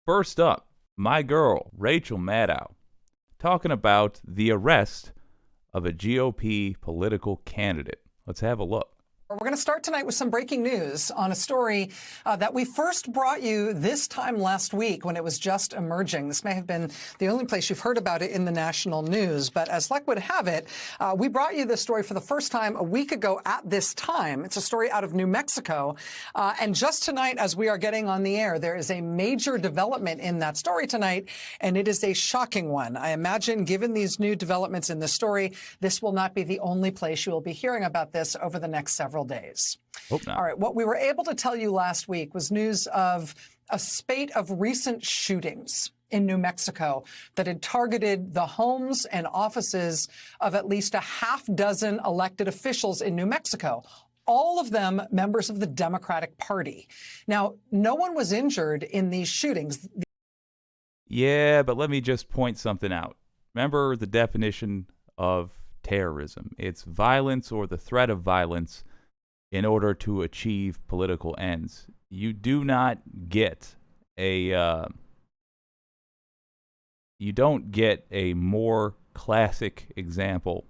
First up, my girl, Rachel Maddow, talking about the arrest of a GOP political candidate. Let's have a look. We're going to start tonight with some breaking news on a story that we first brought you this time last week when it was just emerging. This may have been the only place you've heard about it in the national news, but as luck would have it, we brought you this story for the first time a week ago at this time. It's a story out of New Mexico, and just tonight as we are getting on the air, there is a major development in that story tonight, and it is a shocking one. I imagine, given these new developments in the story, this will not be the only place you will be hearing about this over the next several days. Hope not. All right. What we were able to tell you last week was news of a spate of recent shootings in New Mexico that had targeted the homes and offices of at least a half dozen elected officials in New Mexico, all of them members of the Democratic Party. Now, no one was injured in these shootings. Yeah, but let me just point something out. Remember the definition of terrorism. It's violence or the threat of violence in order to achieve political ends. You do not get a you don't get a more classic example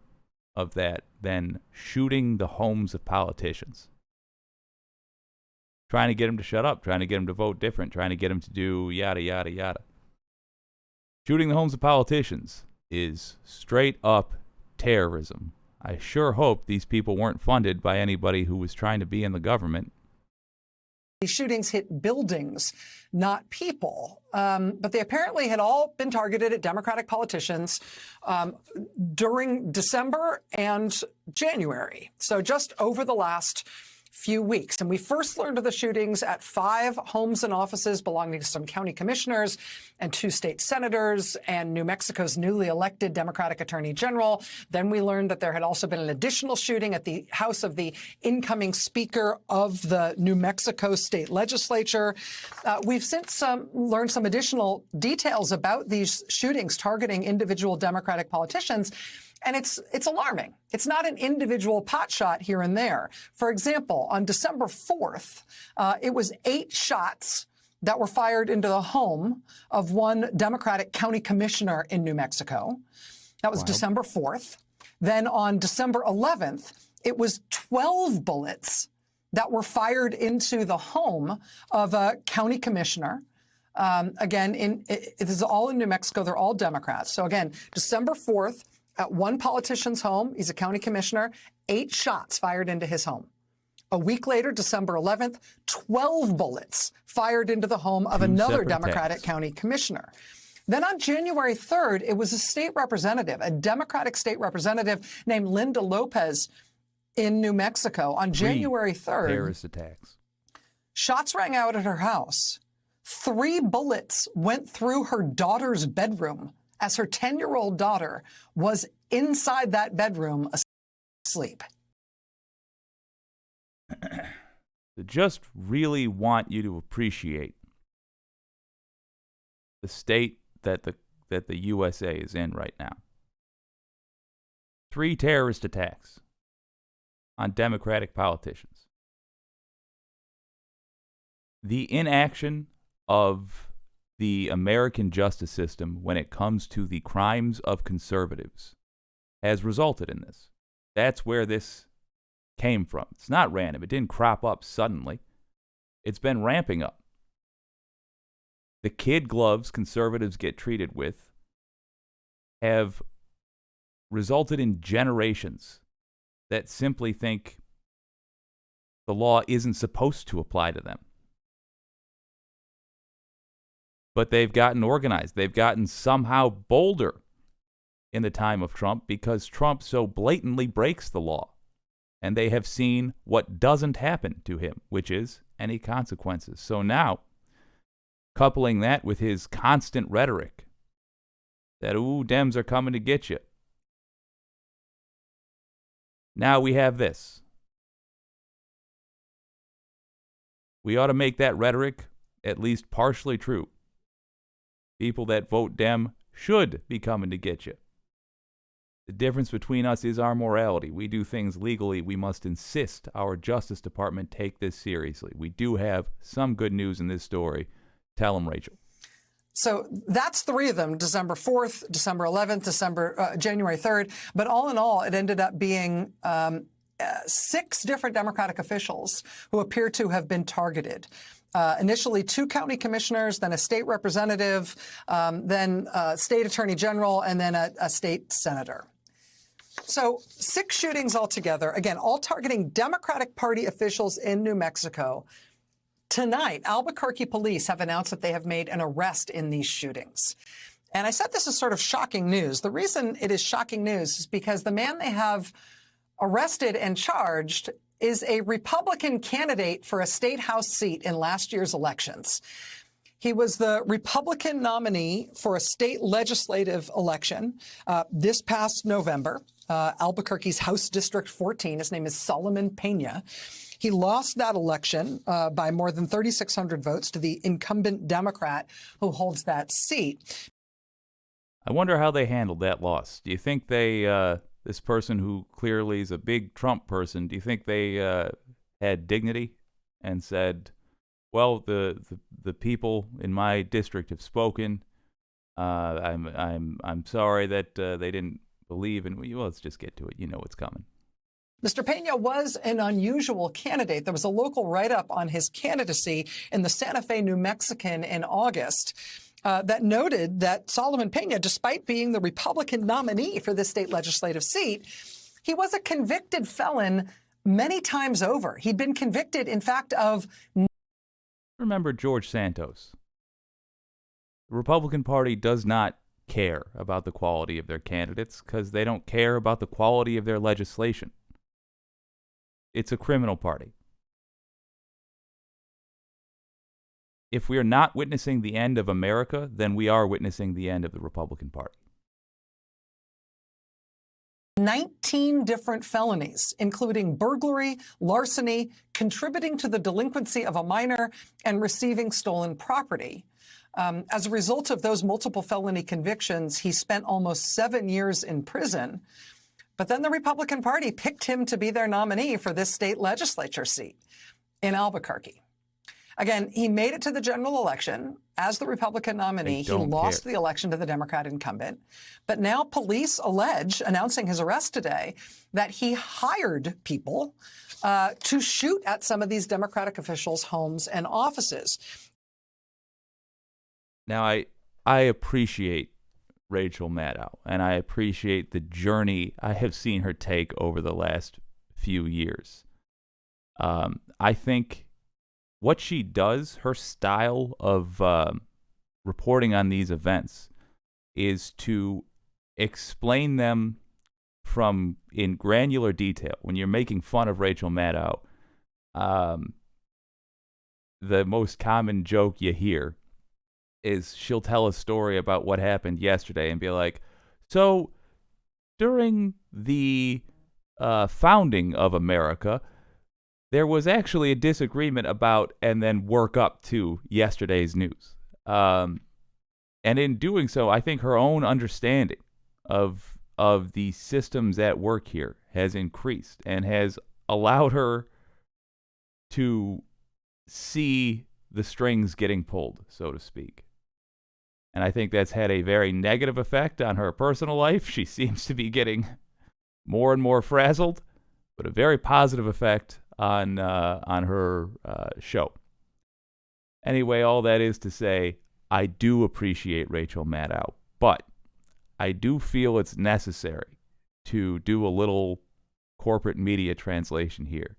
of that than shooting the homes of politicians. Trying to get them to shut up, trying to get them to vote different, trying to get them to do yada, yada, yada. Shooting the homes of politicians is straight up terrorism. I sure hope these people weren't funded by anybody who was trying to be in the government. These shootings hit buildings, not people. But they apparently had all been targeted at Democratic politicians during December and January. So just over the last few weeks. And we first learned of the shootings at 5 homes and offices belonging to some county commissioners and 2 state senators and New Mexico's newly elected Democratic Attorney General. Then we learned that there had also been an additional shooting at the house of the incoming Speaker of the New Mexico State Legislature. We've since learned some additional details about these shootings targeting individual Democratic politicians. And it's alarming. It's not an individual pot shot here and there. For example, on December 4th, it was 8 shots that were fired into the home of one Democratic county commissioner in New Mexico. That was December 4th. Then on December 11th, it was 12 bullets that were fired into the home of a county commissioner. Again, this is all in New Mexico. They're all Democrats. So again, December 4th, at one politician's home, he's a county commissioner, 8 shots fired into his home. A week later, December 11th, 12 bullets fired into the home of another Democratic county commissioner. Then on January 3rd, it was a state representative, a Democratic state representative named Linda Lopez in New Mexico. On January 3rd, terrorist attacks. Shots rang out at her house. 3 bullets went through her daughter's bedroom as her 10-year-old daughter was inside that bedroom asleep. They just really want you to appreciate the state that the USA is in right now. 3 terrorist attacks on Democratic politicians. The inaction of the American justice system when it comes to the crimes of conservatives has resulted in this. That's where this came from. It's not random. It didn't crop up suddenly. It's been ramping up. The kid gloves conservatives get treated with have resulted in generations that simply think the law isn't supposed to apply to them. But they've gotten organized. They've gotten somehow bolder in the time of Trump because Trump so blatantly breaks the law. And they have seen what doesn't happen to him, which is any consequences. So now, coupling that with his constant rhetoric that, ooh, Dems are coming to get you. Now we have this. We ought to make that rhetoric at least partially true. People that vote Dem should be coming to get you. The difference between us is our morality. We do things legally. We must insist our Justice Department take this seriously. We do have some good news in this story. Tell them, Rachel. So that's three of them: December 4th, December 11th, January 3rd. But all in all, it ended up being 6 different Democratic officials who appear to have been targeted. Initially 2 county commissioners, then a state representative, then a state attorney general, and then a state senator. So 6 shootings altogether, again, all targeting Democratic Party officials in New Mexico. Tonight, Albuquerque police have announced that they have made an arrest in these shootings. And I said this is sort of shocking news. The reason it is shocking news is because the man they have arrested and charged is a Republican candidate for a state house seat in last year's elections. He was the Republican nominee for a state legislative election this past November, Albuquerque's House District 14. His name is Solomon Pena. He lost that election by more than 3,600 votes to the incumbent Democrat who holds that seat. I wonder how they handled that loss. Do you think they... this person who clearly is a big Trump person, do you think they had dignity and said, well, the people in my district have spoken. I'm sorry that they didn't believe in, well, let's just get to it. You know what's coming. Mr. Pena was an unusual candidate. There was a local write-up on his candidacy in the Santa Fe New Mexican in August that noted that Solomon Pena, despite being the Republican nominee for this state legislative seat, he was a convicted felon many times over. He'd been convicted, in fact, of... Remember George Santos. The Republican Party does not care about the quality of their candidates because they don't care about the quality of their legislation. It's a criminal party. If we are not witnessing the end of America, then we are witnessing the end of the Republican Party. 19 different felonies, including burglary, larceny, contributing to the delinquency of a minor, and receiving stolen property. As a result of those multiple felony convictions, he spent almost 7 years in prison. But then the Republican Party picked him to be their nominee for this state legislature seat in Albuquerque. Again, he made it to the general election as the Republican nominee. He lost the election to the Democrat incumbent. But now police allege, announcing his arrest today, that he hired people to shoot at some of these Democratic officials' homes and offices. Now, I appreciate Rachel Maddow, and I appreciate the journey I have seen her take over the last few years. I think what she does, her style of reporting on these events, is to explain them in granular detail. When you're making fun of Rachel Maddow, the most common joke you hear is she'll tell a story about what happened yesterday and be like, so during the founding of America, there was actually a disagreement about, and then work up to yesterday's news. And in doing so, I think her own understanding of the systems at work here has increased and has allowed her to see the strings getting pulled, so to speak. And I think that's had a very negative effect on her personal life. She seems to be getting more and more frazzled, but a very positive effect on her show. Anyway, all that is to say, I do appreciate Rachel Maddow, but I do feel it's necessary to do a little corporate media translation here.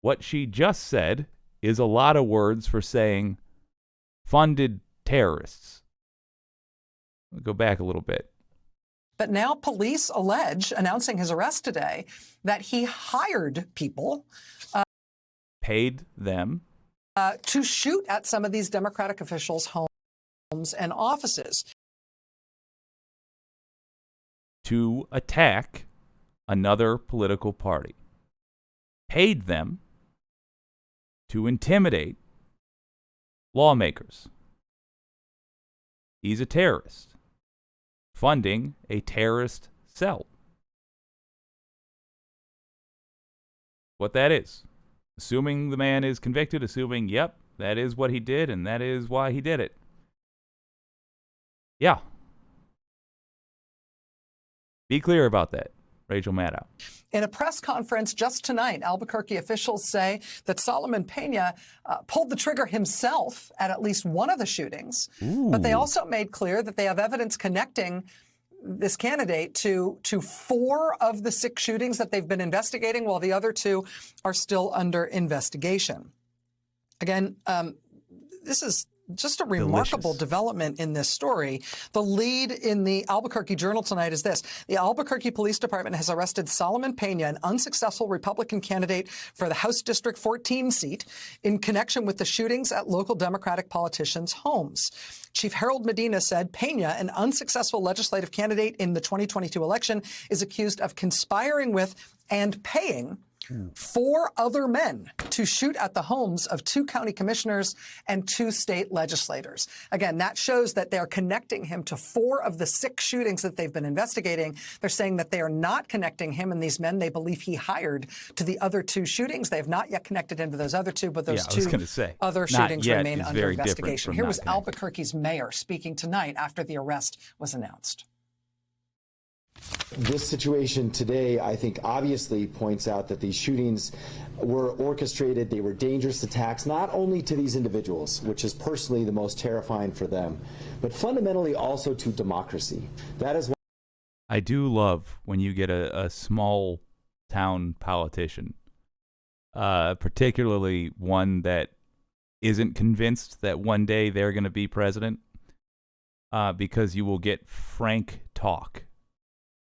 What she just said is a lot of words for saying funded terrorists. I'll go back a little bit. But now police allege, announcing his arrest today, that he hired people, paid them, to shoot at some of these Democratic officials' homes and offices. To attack another political party. Paid them to intimidate lawmakers. He's a terrorist, funding a terrorist cell. What that is. Assuming the man is convicted, assuming, yep, that is what he did and that is why he did it. Yeah. Be clear about that, Rachel Maddow. In a press conference just tonight, Albuquerque officials say that Solomon Pena pulled the trigger himself at least one of the shootings. Ooh. But they also made clear that they have evidence connecting this candidate to 4 of the 6 shootings that they've been investigating, while the other 2 are still under investigation. Again, this is just a remarkable development in this story. The lead in the Albuquerque Journal tonight is this. The Albuquerque Police Department has arrested Solomon Pena, an unsuccessful Republican candidate for the House District 14 seat, in connection with the shootings at local Democratic politicians' homes. Chief Harold Medina said Pena, an unsuccessful legislative candidate in the 2022 election, is accused of conspiring with and paying 4 other men to shoot at the homes of 2 county commissioners and 2 state legislators. Again, that shows that they're connecting him to 4 of the 6 shootings that they've been investigating. They're saying that they are not connecting him and these men they believe he hired to the other 2 shootings. They have not yet connected him to those other 2, but those 2 other shootings remain under investigation. Here was Albuquerque's mayor speaking tonight after the arrest was announced. This situation today, I think, obviously points out that these shootings were orchestrated. They were dangerous attacks, not only to these individuals, which is personally the most terrifying for them, but fundamentally also to democracy. That is why I do love when you get a small town politician, particularly one that isn't convinced that one day they're going to be president, because you will get frank talk.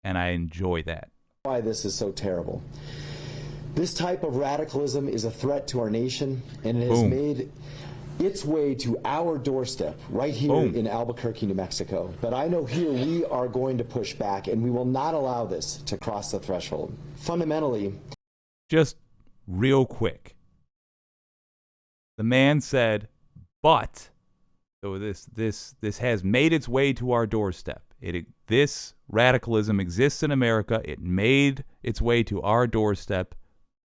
And I enjoy that. Why this is so terrible. This type of radicalism is a threat to our nation, and it has made its way to our doorstep right here in Albuquerque, New Mexico. But I know here we are going to push back, and we will not allow this to cross the threshold. Fundamentally, just real quick, the man said, but, so this has made its way to our doorstep. This radicalism exists in America. It made its way to our doorstep,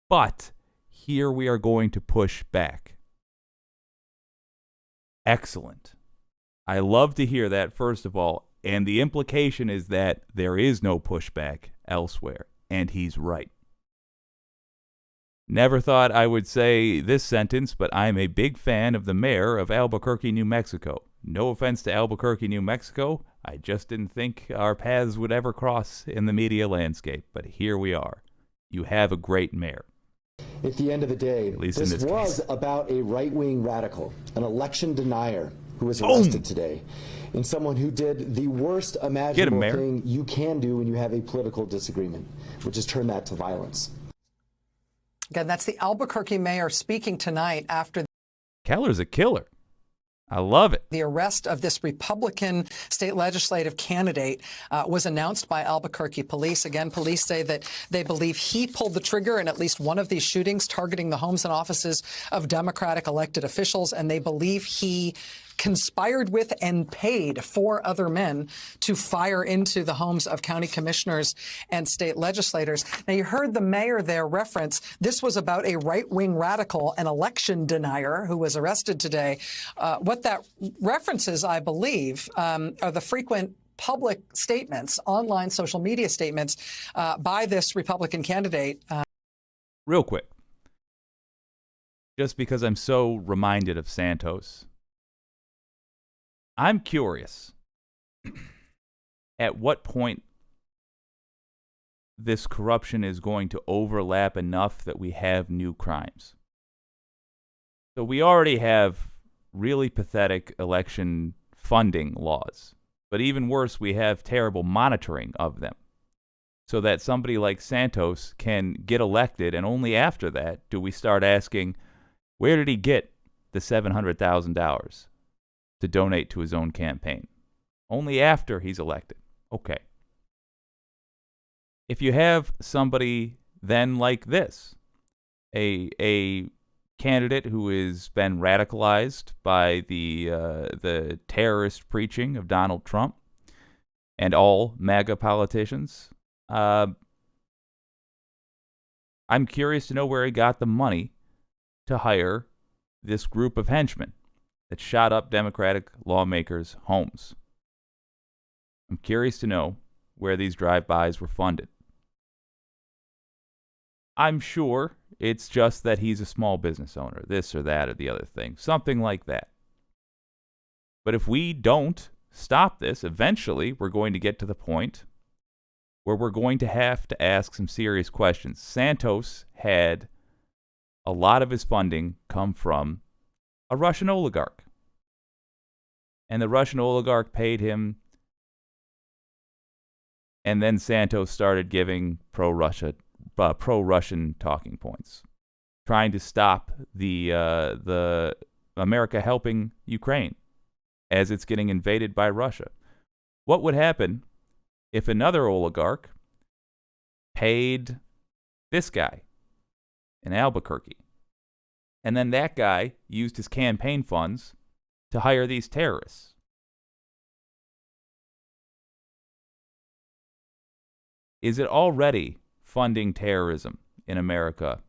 but here we are going to push back. Excellent. I love to hear that, first of all, and the implication is that there is no pushback elsewhere, and he's right. Never thought I would say this sentence, but I'm a big fan of the mayor of Albuquerque, New Mexico. No offense to Albuquerque, New Mexico. I just didn't think our paths would ever cross in the media landscape, but here we are. You have a great mayor. At the end of the day, this was case. About a right-wing radical, an election denier who was arrested today, and someone who did the worst imaginable thing you can do when you have a political disagreement, which is turn that to violence. Again, that's the Albuquerque mayor speaking tonight after Keller's a killer. I love it. The arrest of this Republican state legislative candidate was announced by Albuquerque police. Again, police say that they believe he pulled the trigger in at least one of these shootings targeting the homes and offices of Democratic elected officials, and they believe he conspired with and paid 4 other men to fire into the homes of county commissioners and state legislators. Now, you heard the mayor there reference this was about a right-wing radical, an election denier who was arrested today. What that references, I believe, are the frequent public statements, online social media statements by this Republican candidate. Real quick, just because I'm so reminded of Santos, I'm curious at what point this corruption is going to overlap enough that we have new crimes. So we already have really pathetic election funding laws, but even worse, we have terrible monitoring of them, so that somebody like Santos can get elected, and only after that do we start asking, where did he get the $700,000? To donate to his own campaign. Only after he's elected. Okay. If you have somebody then like this, a candidate who has been radicalized by the terrorist preaching of Donald Trump and all MAGA politicians, I'm curious to know where he got the money to hire this group of henchmen that shot up Democratic lawmakers' homes. I'm curious to know where these drive-bys were funded. I'm sure it's just that he's a small business owner, this or that or the other thing, something like that. But if we don't stop this, eventually we're going to get to the point where we're going to have to ask some serious questions. Santos had a lot of his funding come from a Russian oligarch. And the Russian oligarch paid him, and then Santos started giving pro-Russian talking points, trying to stop the America helping Ukraine as it's getting invaded by Russia. What would happen if another oligarch paid this guy in Albuquerque, and then that guy used his campaign funds to hire these terrorists? Is it already funding terrorism in America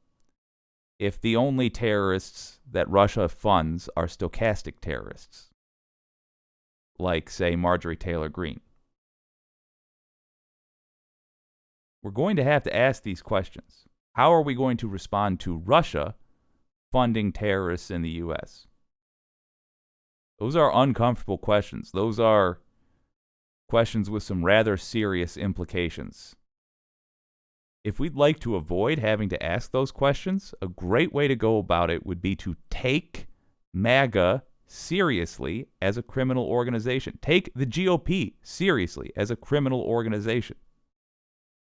if the only terrorists that Russia funds are stochastic terrorists, like, say, Marjorie Taylor Greene? We're going to have to ask these questions. How are we going to respond to Russia funding terrorists in the U.S.? Those are uncomfortable questions. Those are questions with some rather serious implications. If we'd like to avoid having to ask those questions, a great way to go about it would be to take MAGA seriously as a criminal organization. Take the GOP seriously as a criminal organization.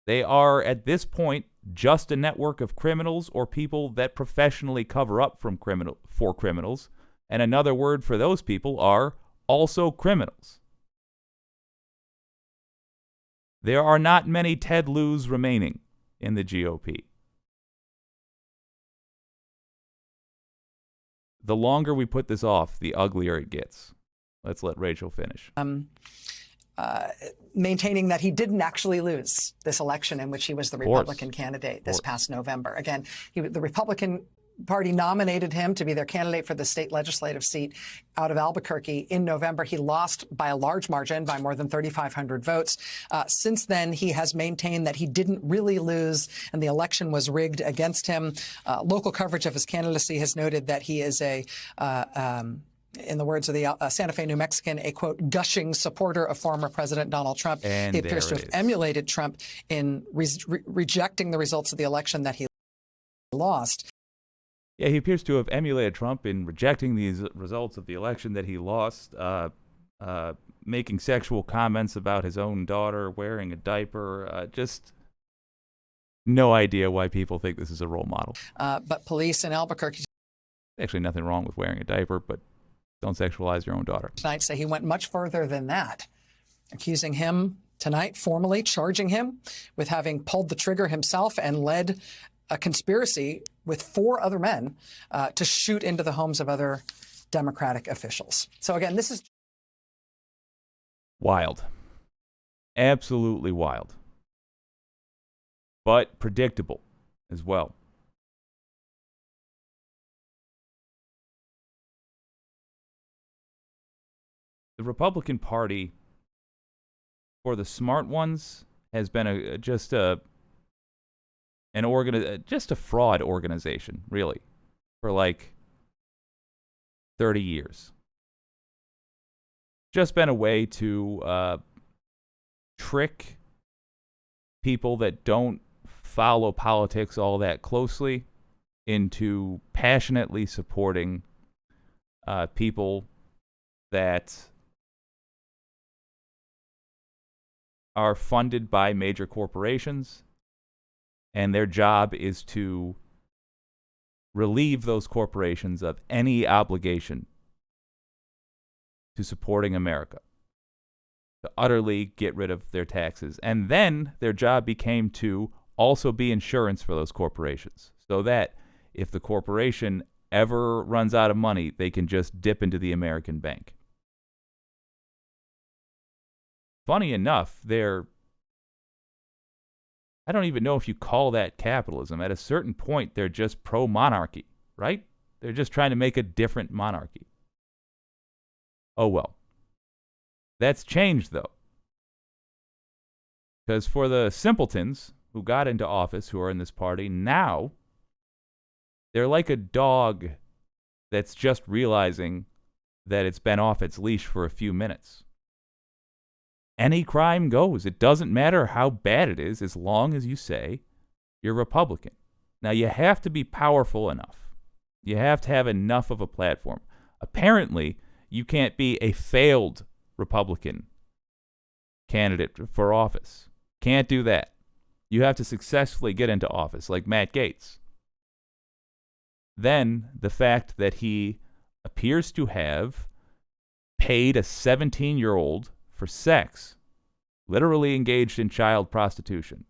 They are, at this point, just a network of criminals or people that professionally cover up for criminals. And another word for those people are also criminals. There are not many Ted Lieu's remaining in the GOP. The longer we put this off, the uglier it gets. Let's let Rachel finish. Maintaining that he didn't actually lose this election in which he was the Republican candidate this past November. Again, the Republican Party nominated him to be their candidate for the state legislative seat out of Albuquerque in November. He lost by a large margin, by more than 3,500 votes. Since then, he has maintained that he didn't really lose and the election was rigged against him. Local coverage of his candidacy has noted that he is in the words of the Santa Fe, New Mexican, a, quote, gushing supporter of former President Donald Trump. And he appears to have emulated Trump in rejecting the results of the election that he lost. Yeah, he appears to have emulated Trump in rejecting these results of the election that he lost, making sexual comments about his own daughter, wearing a diaper, just no idea why people think this is a role model. But police in Albuquerque... Actually, nothing wrong with wearing a diaper, but don't sexualize your own daughter. Tonight say he went much further than that, accusing him tonight, formally charging him with having pulled the trigger himself and led a conspiracy with 4 other men to shoot into the homes of other Democratic officials. So again, this is wild. Absolutely wild. But predictable as well. The Republican Party, for the smart ones, has been just a fraud organization, really, for like 30 years. Just been a way to trick people that don't follow politics all that closely into passionately supporting people that are funded by major corporations, and their job is to relieve those corporations of any obligation to supporting America, to utterly get rid of their taxes. And then their job became to also be insurance for those corporations, so that if the corporation ever runs out of money, they can just dip into the American bank. Funny enough, I don't even know if you call that capitalism. At a certain point, they're just pro-monarchy, right? They're just trying to make a different monarchy. Oh well. That's changed, though. Because for the simpletons who got into office, who are in this party, now they're like a dog that's just realizing that it's been off its leash for a few minutes. Any crime goes. It doesn't matter how bad it is as long as you say you're Republican. Now, you have to be powerful enough. You have to have enough of a platform. Apparently, you can't be a failed Republican candidate for office. Can't do that. You have to successfully get into office, like Matt Gaetz. Then, the fact that he appears to have paid a 17-year-old for sex, literally engaged in child prostitution,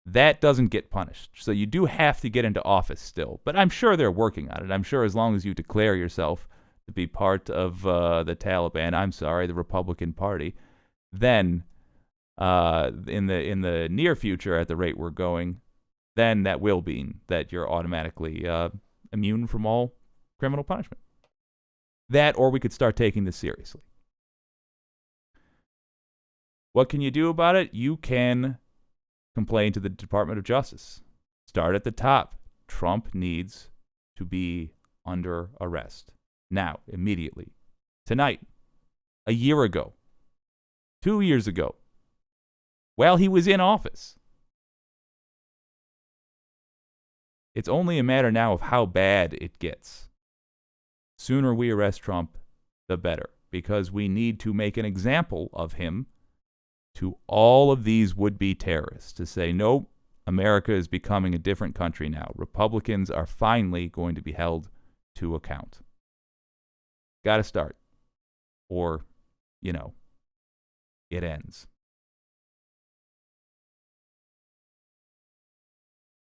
that doesn't get punished. So you do have to get into office still. But I'm sure they're working on it. I'm sure as long as you declare yourself to be part of the Taliban, the Republican Party, then in the near future, at the rate we're going, then that will mean that you're automatically immune from all criminal punishment. That, or we could start taking this seriously. What can you do about it? You can complain to the Department of Justice. Start at the top. Trump needs to be under arrest. Now, immediately. Tonight. A year ago. 2 years ago. While he was in office. It's only a matter now of how bad it gets. Sooner we arrest Trump, the better. Because we need to make an example of him to all of these would-be terrorists to say, nope, America is becoming a different country now. Republicans are finally going to be held to account. Got to start. Or, it ends.